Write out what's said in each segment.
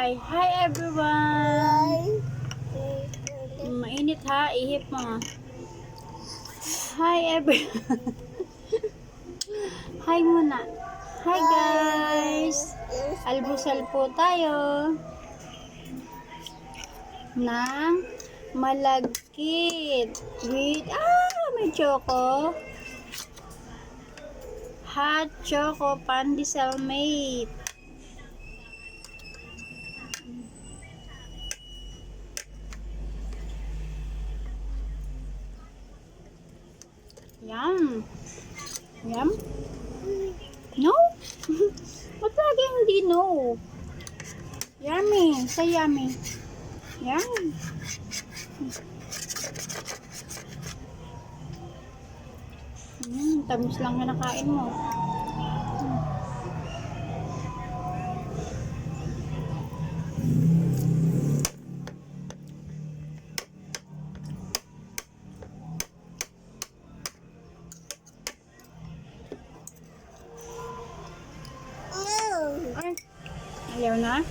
Hi! Hi everyone! Mainit ha, ihip mo. Hi everyone! Hi muna. Hi guys! Almusal po tayo ng malagkit with, may choco. Hot choco pandesal mate. Yum! Yum? No? Ba't lagi hindi no? Yummy! Say yummy. Yum! Tamis lang na nakain mo. Ay, ayaw na.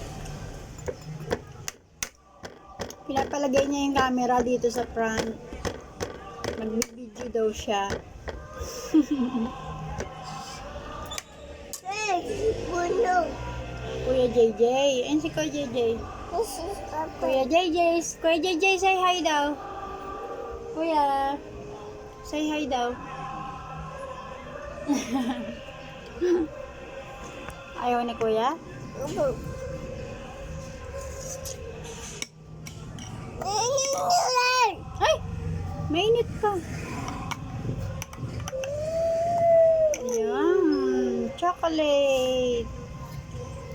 Pinapalagay niya yung camera dito sa front. Mag-video daw siya. Kuya JJ. Ayun si Kuya JJ. Kuya JJ. Kuya JJ, say hi daw. Kuya. Say hi daw. Ayaw ni Kuya? Ay! Mainit ka. Ayan. Chocolate.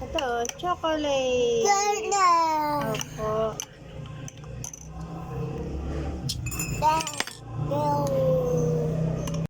Ito, chocolate. Opo.